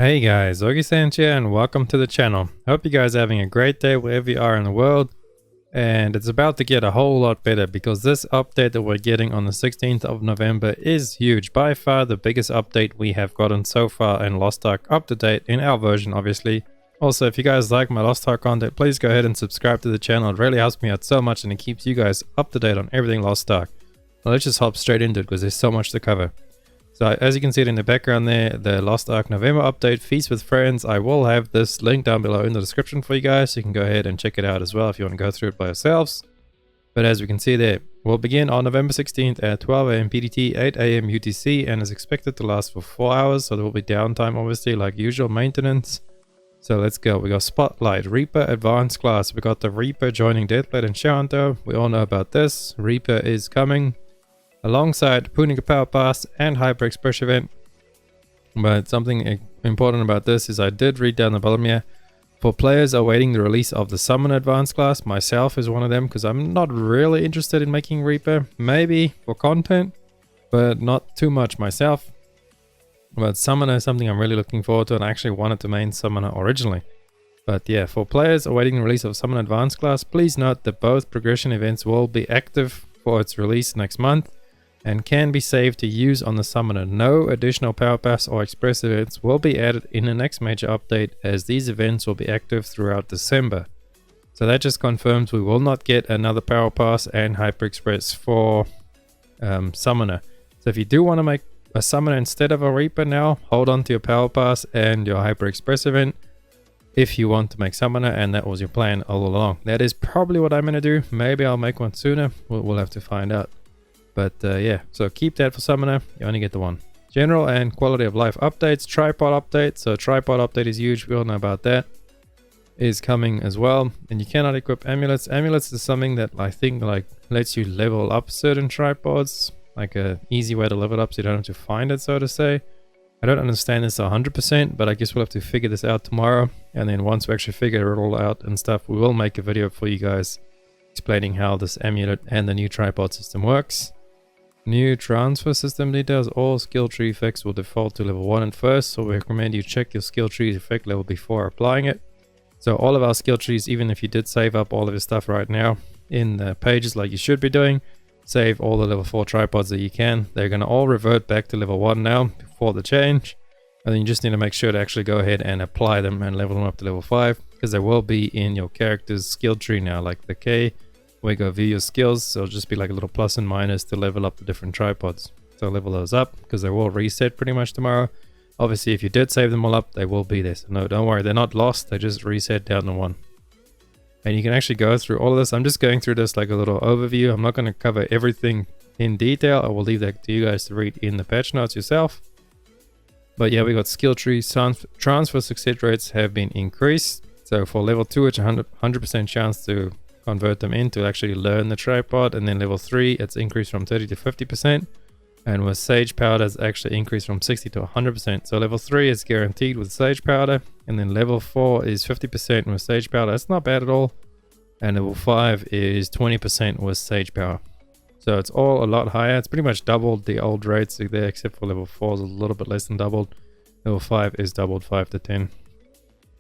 Hey guys, Augiesaint here and welcome to the channel. Hope you guys are having a great day wherever you are in the world. And it's about to get a whole lot better because this update that we're getting on the 16th of November is huge. By far the biggest update we have gotten so far in Lost Ark up to date in our version obviously. Also, if you guys like my Lost Ark content, please go ahead and subscribe to the channel. It really helps me out so much and it keeps you guys up to date on everything Lost Ark. Now let's just hop straight into it because there's so much to cover. So as you can see it in the background there, the Lost Ark November update, Feast with Friends. I will have this link down below in the description for you guys. So you can go ahead and check it out as well if you want to go through it by yourselves. But as we can see there, we'll begin on November 16th at 12 AM PDT, 8 AM UTC, and is expected to last for 4 hours. So there will be downtime obviously like usual maintenance. So let's go. We got Spotlight, Reaper Advanced Class. We got the Reaper joining Deathblade and Shadowhunter. We all know about this. Reaper is coming alongside Punica Power Pass and Hyper Express event. But something important about this is I did read down the bottom here. For players awaiting the release of the Summon Advanced Class, myself is one of them because I'm not really interested in making Reaper. Maybe for content, but not too much myself. But Summoner is something I'm really looking forward to, and I actually wanted to main Summoner originally. But yeah, for players awaiting the release of Summon Advanced Class, please note that both progression events will be active for its release next month and can be saved to use on the Summoner. No additional Power Pass or Express events will be added in the next major update, as these events will be active throughout December. So that just confirms we will not get another Power Pass and Hyper Express for Summoner. So if you do want to make a Summoner instead of a Reaper now, hold on to your Power Pass and your Hyper Express event if you want to make Summoner, and that was your plan all along. That is probably what I'm going to do. Maybe I'll make one sooner. We'll have to find out. But yeah, so keep that for Summoner. You only get the one. General and quality of life updates. Tripod update. So tripod update is huge. We all know about that. Is coming as well. And you cannot equip amulets. Amulets is something that I think like lets you level up certain tripods. Like a easy way to level it up so you don't have to find it, so to say. I don't understand this 100%, but I guess we'll have to figure this out tomorrow. And then once we actually figure it all out and stuff, we will make a video for you guys explaining how this amulet and the new tripod system works. New transfer system details. All skill tree effects will default to level 1 at first, so we recommend you check your skill tree's effect level before applying it. So all of our skill trees, even if you did save up all of your stuff right now in the pages like you should be doing, save all the level 4 tripods that you can. They're going to all revert back to level 1 now before the change. And then you just need to make sure to actually go ahead and apply them and level them up to level 5, because they will be in your character's skill tree now, like the K. We go view your skills, so it'll just be like a little plus and minus to level up the different tripods. So level those up because they will reset pretty much tomorrow. Obviously if you did save them all up, they will be there. So no, don't worry, they're not lost, they just reset down to 1. And you can actually go through all of this. I'm just going through this like a little overview. I'm not going to cover everything in detail. I will leave that to you guys to read in the patch notes yourself. But yeah, we got skill trees. Transfer success rates have been increased. So for level 2, it's 100% chance to convert them into actually learn the tripod, and then level 3 it's increased from 30 to 50%, and with Sage Powder it's actually increased from 60 to 100%. So level 3 is guaranteed with Sage Powder, and then level 4 is 50% with Sage Powder. That's not bad at all. And level 5 is 20% with Sage Powder. So it's all a lot higher. It's pretty much doubled the old rates there, except for level 4 is a little bit less than doubled. Level 5 is doubled 5 to 10.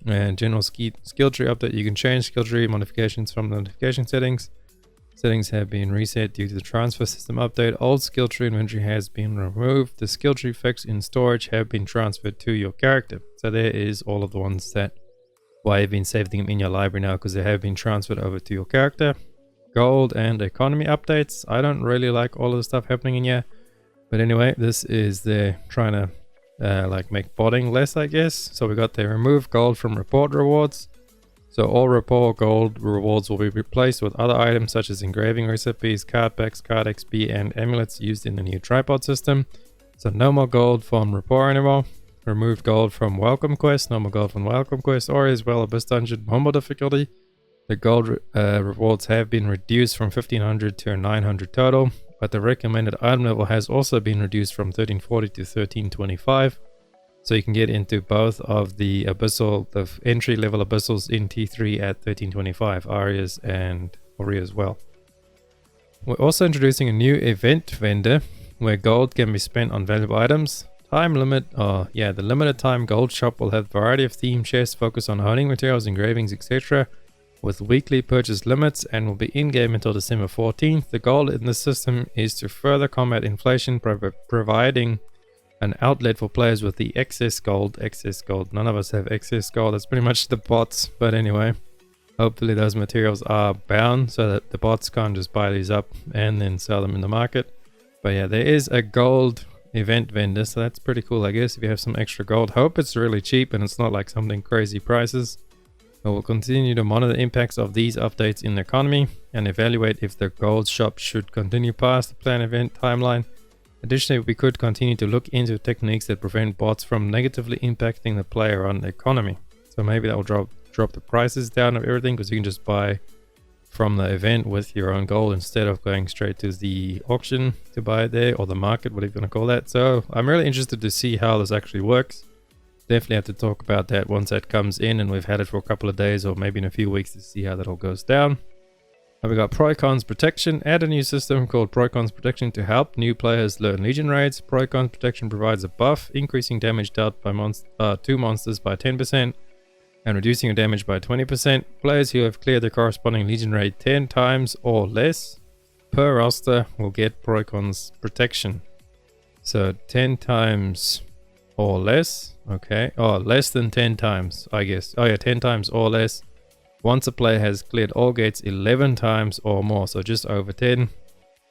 And general skill tree update. You can change skill tree modifications from the notification settings. Settings have been reset due to the transfer system update. Old skill tree inventory has been removed. The skill tree effects in storage have been transferred to your character. So there is all of the ones that why you've been saving them in your library now, because they have been transferred over to your character. Gold and economy updates. I don't really like all of the stuff happening in here, but anyway, this is the trying to like make botting less, I guess. So we got the remove gold from report rewards. So all report gold rewards will be replaced with other items such as engraving recipes, card packs, card XP, and amulets used in the new tripod system. So no more gold from report anymore. Removed gold from welcome quest. No more gold from welcome quest or as well abyss dungeon normal difficulty. The gold rewards have been reduced from 1500 to 900 total. But the recommended item level has also been reduced from 1340 to 1325. So you can get into both of the abyssal, the entry level abyssals in T3 at 1325, Arias and Ori as well. We're also introducing a new event vendor where gold can be spent on valuable items. time limit. Oh yeah, the limited time gold shop will have a variety of theme chests focused on honing materials, engravings, etc. with weekly purchase limits and will be in-game until December 14th. The goal in this system is to further combat inflation, providing an outlet for players with the excess gold. Excess gold. None of us have excess gold. That's pretty much the bots. But anyway, hopefully those materials are bound so that the bots can't just buy these up and then sell them in the market. But yeah, there is a gold event vendor, so that's pretty cool, I guess, if you have some extra gold. Hope it's really cheap and it's not like something crazy prices. But we'll continue to monitor the impacts of these updates in the economy and evaluate if the gold shop should continue past the planned event timeline. Additionally, we could continue to look into techniques that prevent bots from negatively impacting the player on the economy. So maybe that will drop the prices down of everything, because you can just buy from the event with your own gold instead of going straight to the auction to buy it there, or the market, whatever you want to call that. So I'm really interested to see how this actually works. Definitely have to talk about that once that comes in and we've had it for a couple of days or maybe in a few weeks to see how that all goes down. We got Proicon's Protection. Add a new system called Proicon's Protection to help new players learn Legion raids. Proicon's Protection provides a buff, increasing damage dealt by two monsters by 10% and reducing your damage by 20%. Players who have cleared the corresponding Legion raid 10 times or less per roster will get Proicon's Protection. So 10 times or less. Okay. Oh, less than 10 times, I guess. Oh yeah, 10 times or less. Once a player has cleared all gates 11 times or more, so just over 10,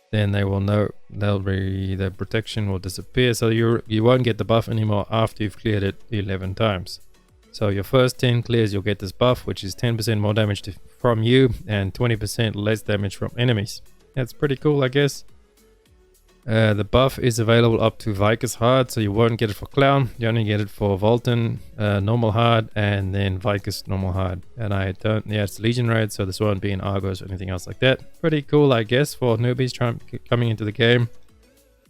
then they will know the protection will disappear. So you won't get the buff anymore after you've cleared it 11 times. So your first 10 clears, you'll get this buff, which is 10% more damage from you and 20% less damage from enemies. That's pretty cool, I guess. The buff is available up to Vicus Hard, so you won't get it for Clown. You only get it for Volton, Normal Hard, and then Vicus Normal Hard. And it's Legion Raid, so this won't be in Argos or anything else like that. Pretty cool, I guess, for newbies coming into the game,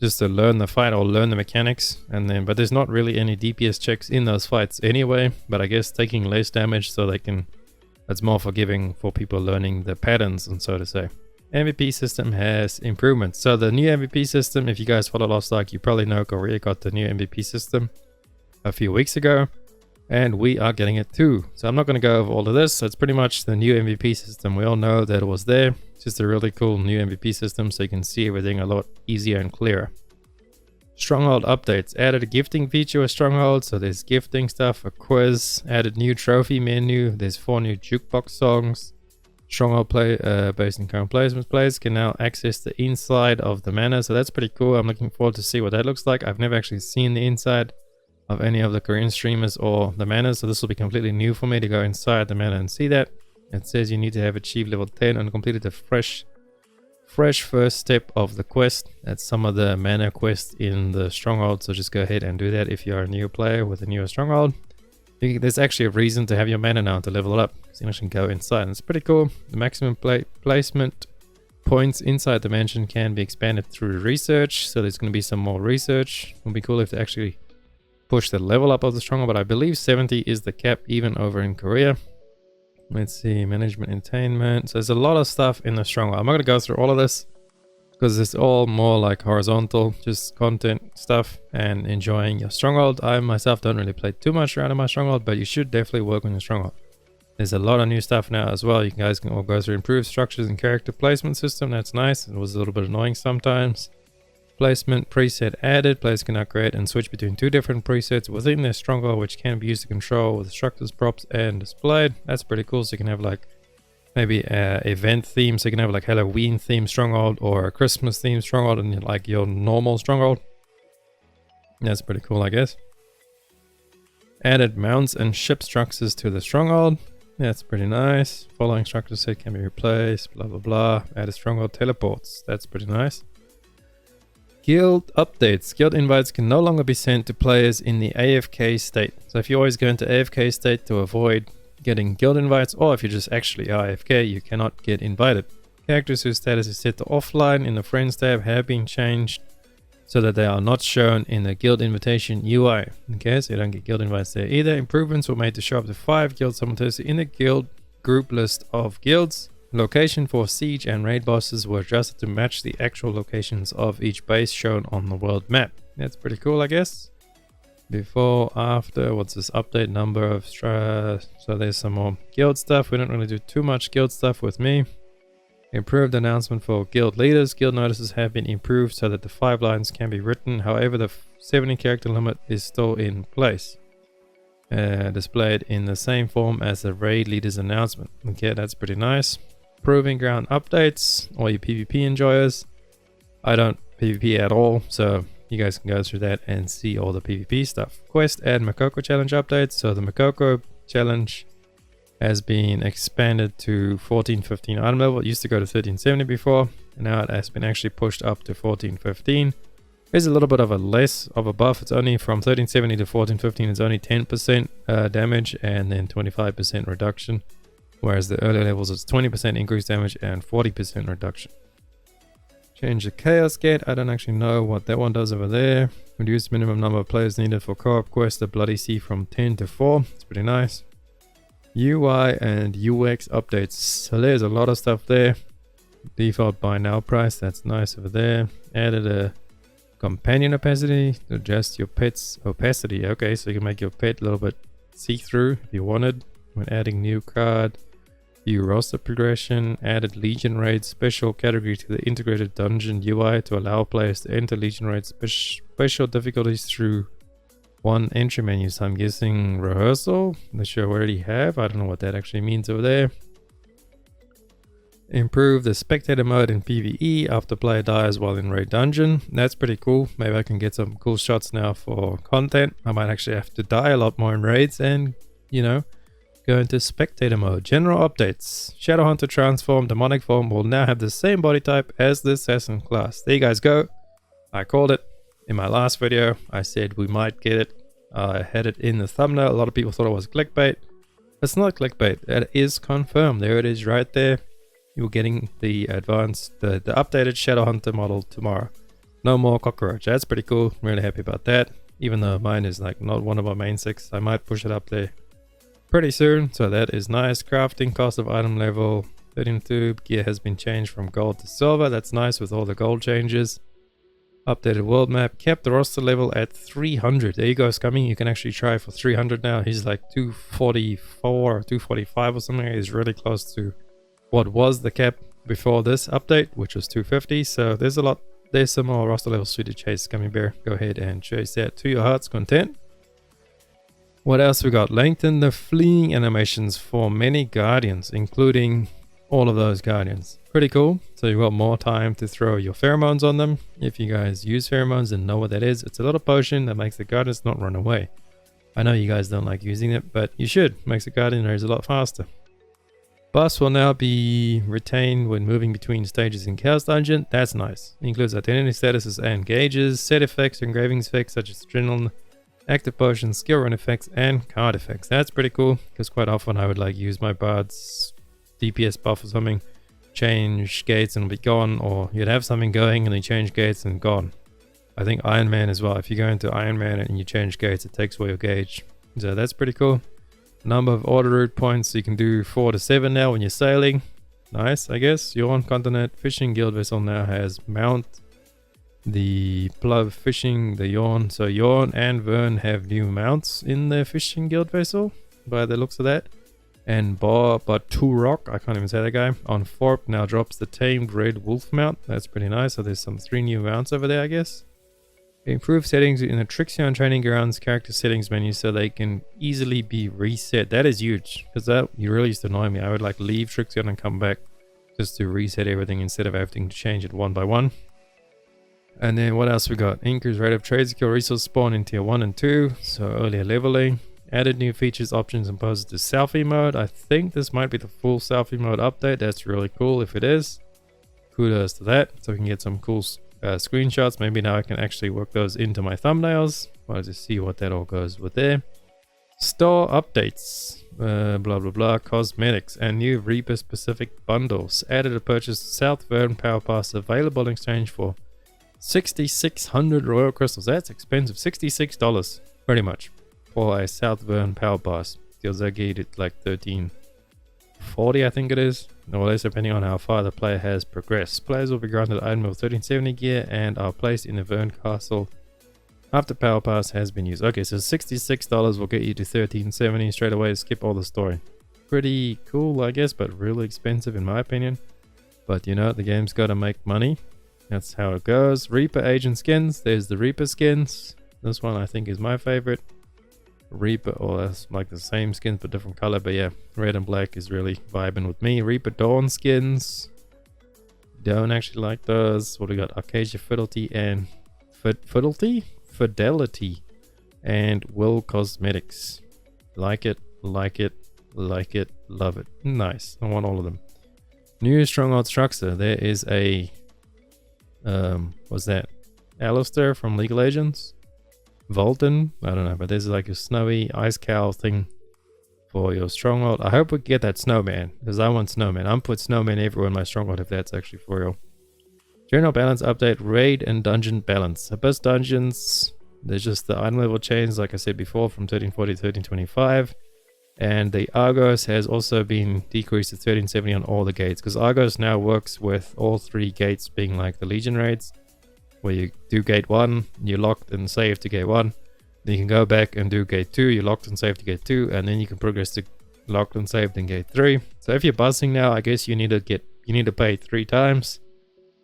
just to learn the fight or learn the mechanics. But there's not really any DPS checks in those fights anyway. But I guess taking less damage so it's more forgiving for people learning the patterns, and so to say. MVP system has improvements. So the new MVP system, if you guys follow Lost Ark, you probably know Korea got the new MVP system a few weeks ago, and we are getting it too. So I'm not going to go over all of this. So it's pretty much the new MVP system. We all know that it was there. It's just a really cool new MVP system, so you can see everything a lot easier and clearer. Stronghold updates. Added a gifting feature with Stronghold, so there's gifting stuff, a quiz, added new trophy menu, there's 4 new jukebox songs. Stronghold based in current placements, players can now access the inside of the Manor, so that's pretty cool. I'm looking forward to see what that looks like. I've never actually seen the inside of any of the Korean streamers or the Manor, so this will be completely new for me to go inside the Manor and see that. It says you need to have achieved level 10 and completed the fresh first step of the quest. That's some of the Manor quests in the Stronghold, so just go ahead and do that if you're a new player with a newer Stronghold. There's actually a reason to have your Manor now to level it up, so you can go inside, and it's pretty cool. The maximum placement points inside the mansion can be expanded through research, so there's going to be some more research. It would be cool if they actually push the level up of the Stronghold, but I believe 70 is the cap even over in Korea. Let's see, management, entertainment. So there's a lot of stuff in the Stronghold. I'm not going to go through all of this, because it's all more like horizontal, just content stuff and enjoying your Stronghold. I myself don't really play too much around in my Stronghold, but you should definitely work on your Stronghold. There's a lot of new stuff now as well. You guys can all go through improved structures and character placement system. That's nice. It was a little bit annoying sometimes. Placement preset added. Players can now create and switch between 2 different presets within their Stronghold, which can be used to control with structures, props, and displayed. That's pretty cool. So you can have like maybe event theme, so you can have like Halloween theme Stronghold or a Christmas theme Stronghold and like your normal Stronghold. That's pretty cool, I guess. Added mounts and ship structures to the Stronghold. That's pretty nice. Following structure set can be replaced, blah blah blah. Added Stronghold teleports. That's pretty nice. Guild updates. Guild invites can no longer be sent to players in the AFK state. So if you always go into AFK state to avoid getting guild invites, or if you're just actually AFK, you cannot get invited. Characters whose status is set to offline in the friends tab have been changed so that they are not shown in the guild invitation UI. Okay, so you don't get guild invites there either. Improvements were made to show up to 5 guilds simultaneously in the guild group list of guilds. Location for siege and raid bosses were adjusted to match the actual locations of each base shown on the world map. That's pretty cool, I guess. Before, after, what's this update number of so there's some more guild stuff. We don't really do too much guild stuff with me. Improved announcement for guild leaders. Guild notices have been improved so that the 5 lines can be written. However, the 70 character limit is still in place. Displayed in the same form as the raid leader's announcement. Okay, that's pretty nice. Proving ground updates. All you PvP enjoyers. I don't PvP at all, so you guys can go through that and see all the PvP stuff. Quest and Makoko challenge updates. So the Makoko challenge has been expanded to 1415 item level. It used to go to 1370 before, and now it has been actually pushed up to 1415. There's a little bit of a less of a buff. It's only from 1370 to 1415. It's only 10% damage and then 25% reduction, whereas the earlier levels it's 20% increased damage and 40% reduction. Change the chaos gate. I don't actually know what that one does over there. Reduce minimum number of players needed for co-op quest, the Bloody Sea, from 10 to 4. It's pretty nice. UI and UX updates. So there's a lot of stuff there. Default buy now price. That's nice over there. Added a companion opacity to adjust your pet's opacity. Okay, so you can make your pet a little bit see-through if you wanted. When adding new card. View roster progression, added Legion Raid special category to the integrated dungeon UI to allow players to enter Legion Raid special difficulties through one entry menu. So I'm guessing rehearsal, which I already have. I don't know what that actually means over there. Improve the spectator mode in PvE after player dies while in raid dungeon. That's pretty cool. Maybe I can get some cool shots now for content. I might actually have to die a lot more in raids and, you know, go into spectator mode. General updates. Shadowhunter transform demonic form will now have the same body type as the assassin class. There you guys go. I called it in my last video. I said we might get it. I had it in the thumbnail. A lot of people thought it was clickbait. It's not clickbait. It is confirmed. There it is right there. You're getting the advanced, the updated Shadowhunter model tomorrow. No more cockroach. That's pretty cool. I'm really happy about that. Even though mine is like not one of my main 6, I might push it up there pretty soon, so that is nice. Crafting cost of item level 32. Gear has been changed from gold to silver. That's nice with all the gold changes. Updated world map. Kept the roster level at 300. There you go, Scummy. You can actually try for 300 now. He's like 244 or 245 or something. He's really close to what was the cap before this update, which was 250. So there's a lot. There's some more roster levels for you to chase, Scummy Bear. Go ahead and chase that to your heart's content. What else we got? Lengthen the fleeing animations for many guardians, including all of those guardians. Pretty cool. So you've got more time to throw your pheromones on them. If you guys use pheromones and know what that is, it's a little potion that makes the guardians not run away. I know you guys don't like using it, but you should. Makes the guardian raise a lot faster. Buffs will now be retained when moving between stages in Chaos Dungeon. That's nice. It includes identity statuses and gauges, set effects, engravings effects such as adrenaline, active potions, skill run effects, and card effects. That's pretty cool, because quite often I would like use my bard's DPS buff or something, change gates and be gone, or you'd have something going and then change gates and gone. I think Iron Man as well. If you go into Iron Man and you change gates, it takes away your gauge. So that's pretty cool. Number of order route points, you can do 4 to 7 now when you're sailing. Nice, I guess. Yawn Continent Fishing Guild vessel now has mount. The Plug Fishing, the Yawn. So Yawn and Vern have new mounts in their Fishing Guild vessel, by the looks of that. And Turok, I can't even say that guy, on Forp now drops the Tamed Red Wolf mount. That's pretty nice. So there's some 3 new mounts over there, I guess. Improve settings in the Trixion Training Grounds character settings menu so they can easily be reset. That is huge, because that really used to annoy me. I would like leave Trixion and come back just to reset everything instead of having to change it one by one. And then what else we got? Increase rate of trade skill resource spawn in tier 1 and 2. So earlier leveling. Added new features, options, and poses to selfie mode. I think this might be the full selfie mode update. That's really cool if it is. Kudos to that. So we can get some cool screenshots. Maybe now I can actually work those into my thumbnails. I'll just see what that all goes with there. Store updates. Blah blah blah. Cosmetics and new Reaper specific bundles. Added a purchase South Vern Power Pass available in exchange for 6,600 Royal Crystals. That's expensive. $66 pretty much for a South Vern Power Pass. Deals that get it like 1340, I think it is, or less, depending on how far the player has progressed. Players will be granted an item of 1370 gear and are placed in the Vern Castle After Power Pass has been used. Okay, so $66 will get you to 1370 straight away. Skip all the story. Pretty cool, I guess, but really expensive in my opinion. But you know, the game's got to make money. That's how it goes. Reaper Agent skins. There's the Reaper skins. This one I think is my favorite. Reaper, or that's like the same skins but different color. But yeah, red and black is really vibing with me. Reaper Dawn skins. Don't actually like those. What do we got? Acacia Fidelity and Fidelity and Will Cosmetics. Like it, like it, like it, love it. Nice. I want all of them. New Stronghold structure. There is a what's that? Alistair from League of Legends? Volton? I don't know, but there's like a snowy ice cow thing for your stronghold. I hope we get that snowman, because I want snowman. I'm put snowman everywhere in my stronghold if that's actually for real. General balance update, raid and dungeon balance. Abyss dungeons, there's just the item level change, like I said before, from 1340 to 1325. And the Argos has also been decreased to 1370 on all the gates, because Argos now works with all 3 gates being like the Legion raids, where you do gate 1, you're locked and save to gate 1. Then you can go back and do gate 2, you're locked and saved to gate 2, and then you can progress to locked and saved in gate 3. So if you're bussing now, I guess you need to pay 3 times.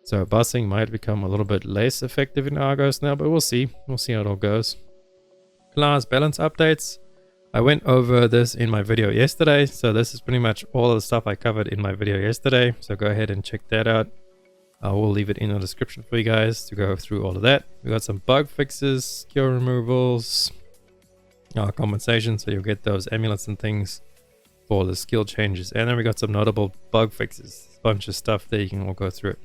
So bussing might become a little bit less effective in Argos now, but we'll see. We'll see how it all goes. Class balance updates. I went over this in my video yesterday, so this is pretty much all of the stuff I covered in my video yesterday. So go ahead and check that out. I will leave it in the description for you guys to go through all of that. We got some bug fixes, skill removals, compensation, so you'll get those amulets and things for the skill changes. And then we got some notable bug fixes, a bunch of stuff there, you can all go through it.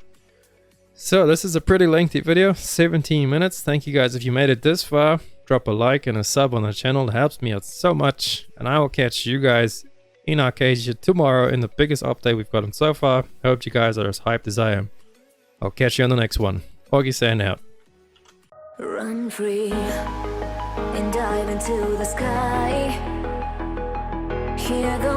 So this is a pretty lengthy video, 17 minutes. Thank you guys if you made it this far. Drop a like and a sub on the channel, it helps me out so much. And I will catch you guys in Augiesaint tomorrow in the biggest update we've gotten so far. Hope you guys are as hyped as I am. I'll catch you on the next one. Augiesaint out. Run free and dive into the sky. Hear the